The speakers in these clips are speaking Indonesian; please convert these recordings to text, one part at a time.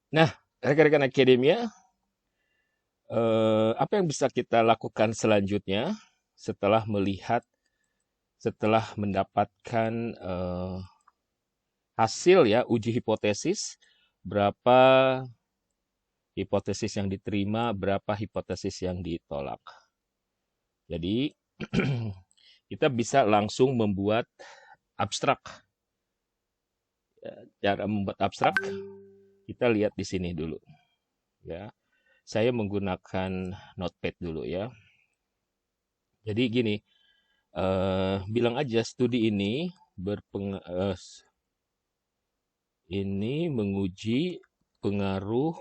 Nah, rekan-rekan akademia, apa yang bisa kita lakukan selanjutnya setelah melihat, setelah mendapatkan hasil ya uji hipotesis, berapa hipotesis yang diterima, berapa hipotesis yang ditolak. Jadi kita bisa langsung membuat abstrak. Cara membuat abstrak kita lihat di sini dulu ya. Saya menggunakan notepad dulu ya. Jadi gini, bilang aja studi ini ini menguji pengaruh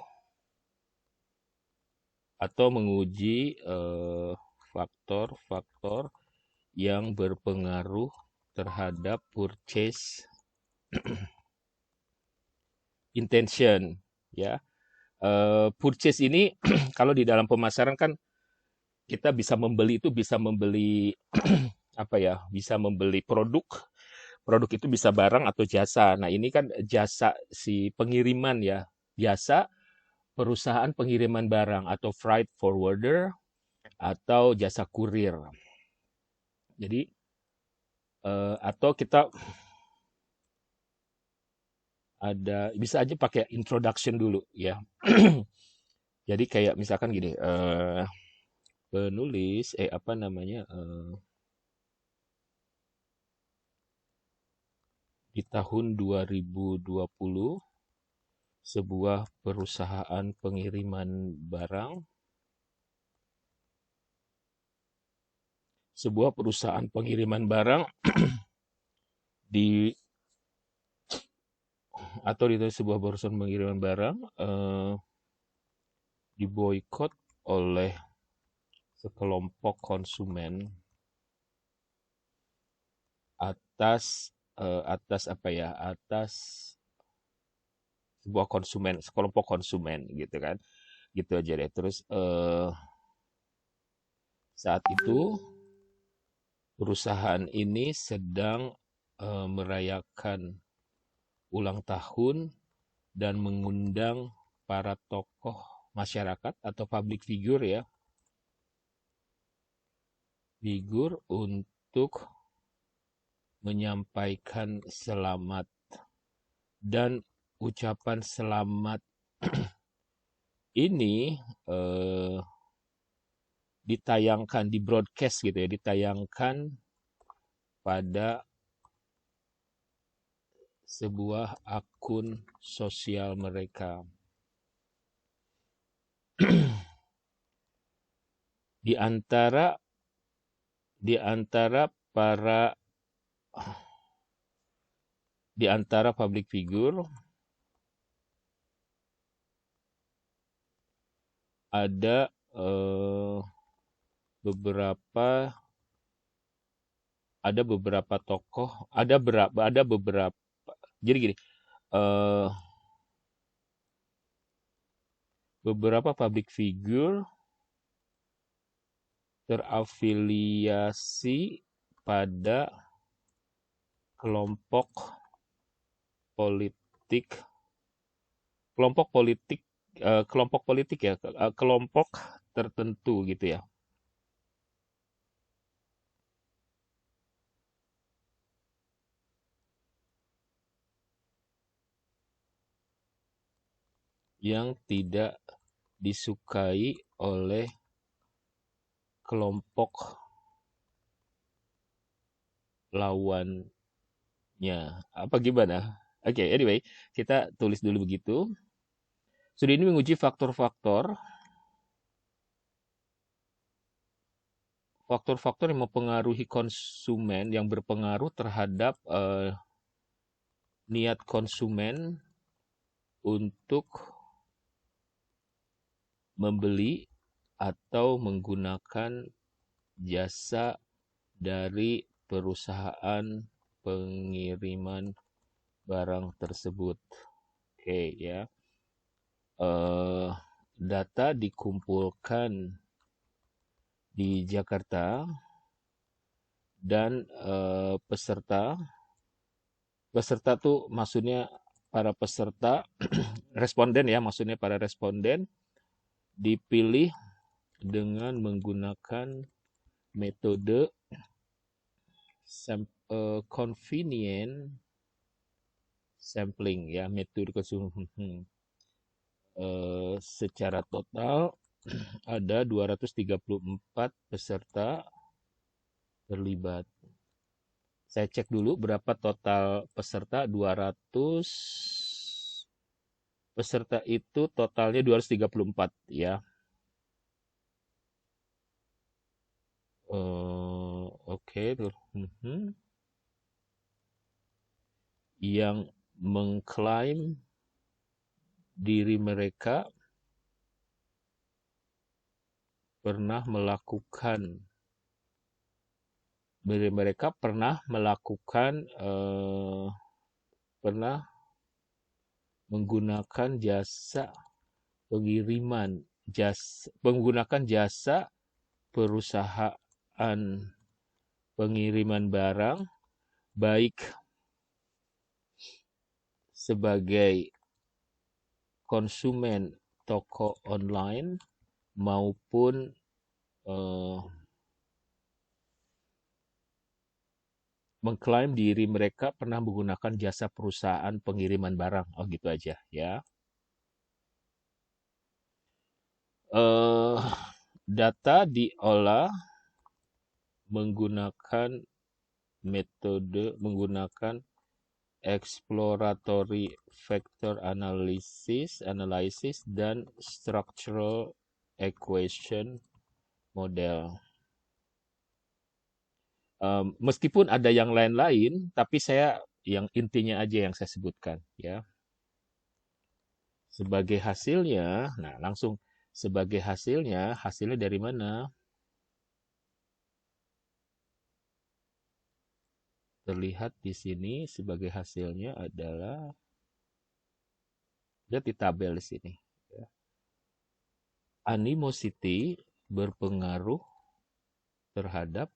atau menguji faktor-faktor yang berpengaruh terhadap purchase intention ya. Purchase ini kalau di dalam pemasaran kan kita bisa membeli itu bisa membeli apa ya? Bisa membeli produk. Produk itu bisa barang atau jasa. Nah, ini kan jasa si pengiriman ya. Jasa perusahaan pengiriman barang atau freight forwarder atau jasa kurir. Jadi atau kita ada bisa aja pakai introduction dulu ya. Jadi kayak misalkan gini, penulis apa namanya di tahun 2020 sebuah perusahaan pengiriman barang, sebuah perusahaan pengiriman barang di atau di sebuah perusahaan pengiriman barang diboikot oleh sekelompok konsumen atas apa ya? Atas sebuah konsumen, sekelompok konsumen gitu kan. Gitu aja deh. Terus saat itu perusahaan ini sedang merayakan ulang tahun dan mengundang para tokoh masyarakat atau public figure ya, figur untuk menyampaikan selamat dan ucapan selamat ini ditayangkan di broadcast gitu ya, ditayangkan pada sebuah akun sosial mereka. Di antara di antara para di antara public figure ada beberapa tokoh, ada beberapa. Jadi gini, eh, beberapa public figure terafiliasi pada kelompok politik, kelompok politik, kelompok politik ya, kelompok tertentu gitu ya, yang tidak disukai oleh kelompok lawannya. Apa gimana? Oke, anyway, kita tulis dulu begitu. Studi ini menguji faktor-faktor yang mempengaruhi konsumen, yang berpengaruh terhadap niat konsumen untuk membeli atau menggunakan jasa dari perusahaan pengiriman barang tersebut. Oke ya. Data dikumpulkan di Jakarta dan peserta tuh maksudnya para peserta responden ya, maksudnya para responden dipilih dengan menggunakan metode convenient sampling ya, metode secara total ada 234 peserta terlibat. Saya cek dulu berapa total peserta. 200 peserta itu totalnya 234 ya. Oke. Yang mengklaim diri mereka pernah melakukan pernah menggunakan jasa pengiriman, menggunakan jasa perusahaan pengiriman barang, baik sebagai konsumen toko online maupun mengklaim diri mereka pernah menggunakan jasa perusahaan pengiriman barang. Oh gitu aja ya. Data diolah menggunakan exploratory factor analysis dan structural equation model. Meskipun ada yang lain-lain, tapi saya yang intinya aja yang saya sebutkan ya. Sebagai hasilnya, hasilnya dari mana? Terlihat di sini sebagai hasilnya adalah lihat di tabel di sini. Animosity berpengaruh terhadap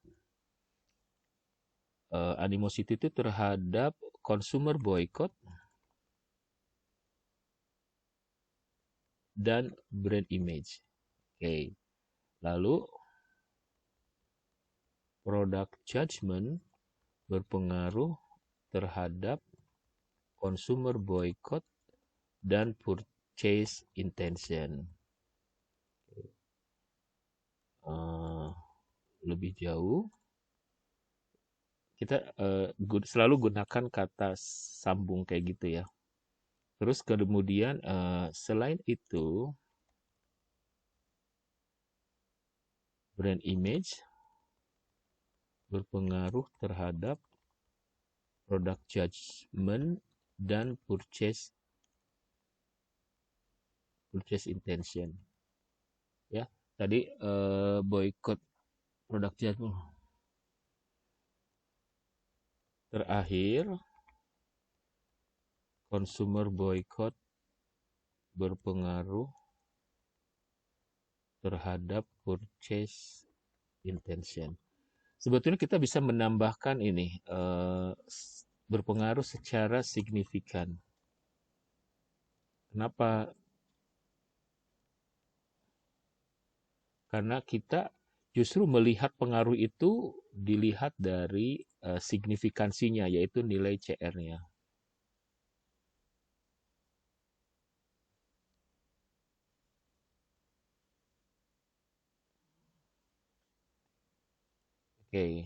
animosity itu terhadap consumer boycott dan brand image. Oke. Lalu product judgment berpengaruh terhadap consumer boycott dan purchase intention. Lebih jauh, kita selalu gunakan kata sambung kayak gitu ya. Terus kemudian selain itu, brand image berpengaruh terhadap product judgment dan purchase intention. Ya, tadi boycott product judgment. Terakhir, consumer boycott berpengaruh terhadap purchase intention. Sebetulnya kita bisa menambahkan ini berpengaruh secara signifikan. Kenapa? Karena kita justru melihat pengaruh itu dilihat dari signifikansinya, yaitu nilai CR-nya. Oke.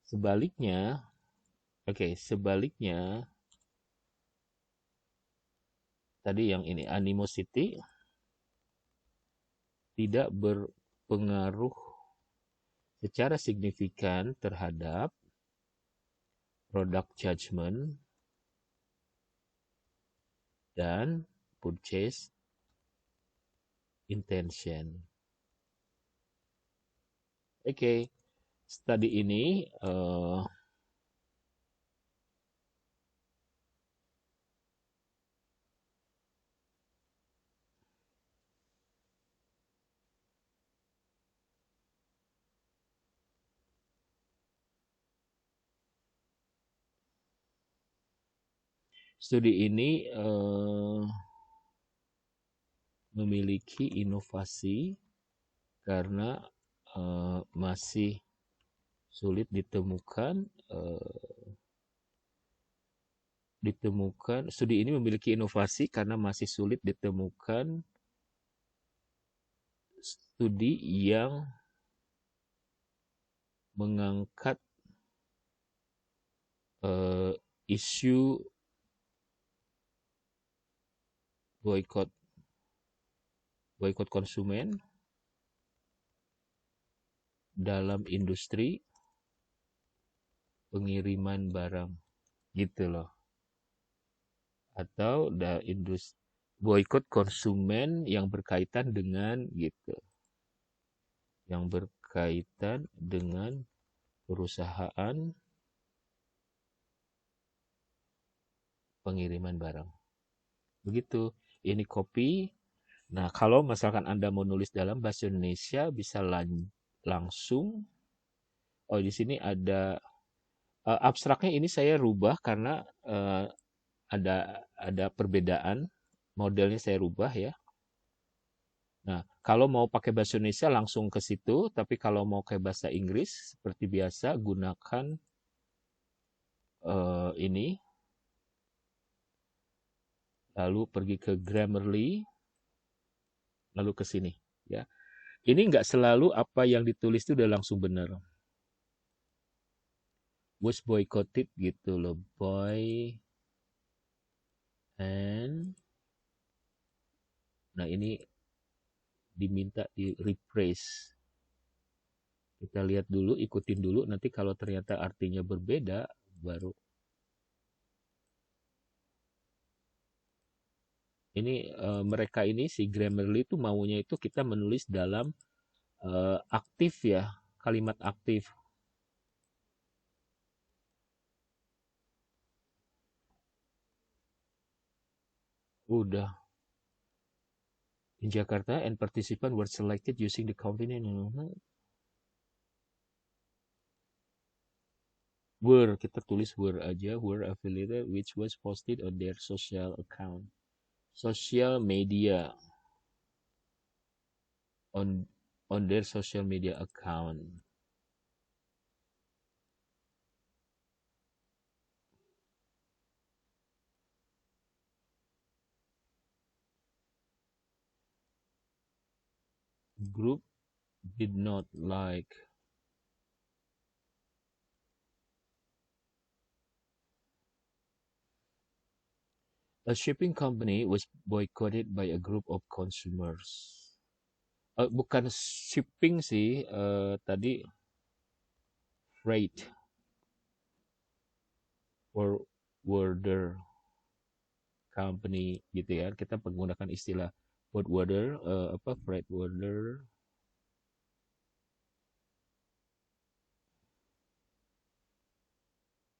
Sebaliknya, tadi yang ini, animosity tidak berpengaruh secara signifikan terhadap product judgment dan purchase intention. Oke, studi ini Studi ini memiliki inovasi karena masih sulit ditemukan. Studi ini memiliki inovasi karena masih sulit ditemukan studi yang mengangkat isu boykot konsumen dalam industri pengiriman barang, gitu loh. Atau industri boykot konsumen yang berkaitan dengan gitu, yang berkaitan dengan perusahaan pengiriman barang. Begitu. Ini kopi. Nah, kalau misalkan Anda mau nulis dalam bahasa Indonesia bisa langsung. Oh, di sini ada abstraknya, ini saya rubah karena ada perbedaan. Modelnya saya rubah ya. Nah, kalau mau pakai bahasa Indonesia langsung ke situ, tapi kalau mau ke bahasa Inggris seperti biasa gunakan ini, lalu pergi ke Grammarly, lalu ke sini ya. Ini nggak selalu apa yang ditulis itu udah langsung benar. Was boycotted gitu loh, nah ini diminta di rephrase. Kita lihat dulu, ikutin dulu, nanti kalau ternyata artinya berbeda baru. Ini mereka ini si Grammarly itu maunya itu kita menulis dalam aktif ya, kalimat aktif. Udah. In Jakarta, and participants were selected using the convenient were, kita tulis were aja, were affiliated, which was posted on their social account, social media, on their social media account. Group did not like a shipping company was boycotted by a group of consumers. Bukan shipping sih, tadi freight forwarder company gitu ya. Kita menggunakan istilah forwarder, freight forwarder.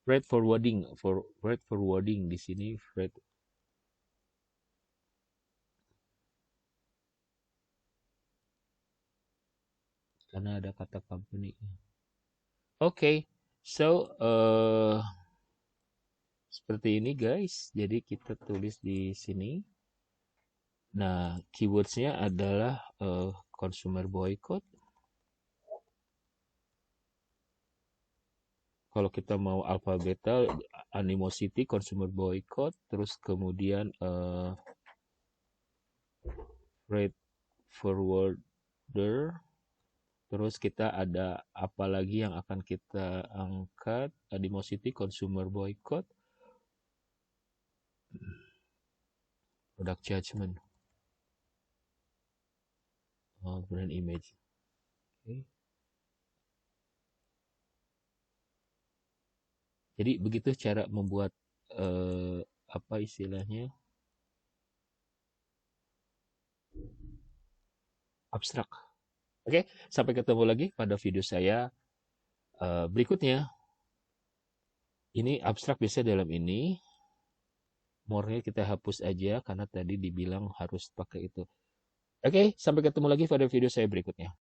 Freight forwarding di sini freight. Karena ada kata company. Oke, so seperti ini guys. Jadi kita tulis di sini. Nah, keywordsnya adalah consumer boycott. Kalau kita mau alfabetal, animosity, consumer boycott, terus kemudian freight forwarder, terus kita ada apa lagi yang akan kita angkat, animosity, consumer boycott, product judgment, brand image. Okay. Jadi begitu cara membuat apa istilahnya, abstrak. Oke, sampai ketemu lagi pada video saya berikutnya. Ini abstrak biasa dalam ini. More-nya kita hapus aja karena tadi dibilang harus pakai itu. Oke, sampai ketemu lagi pada video saya berikutnya.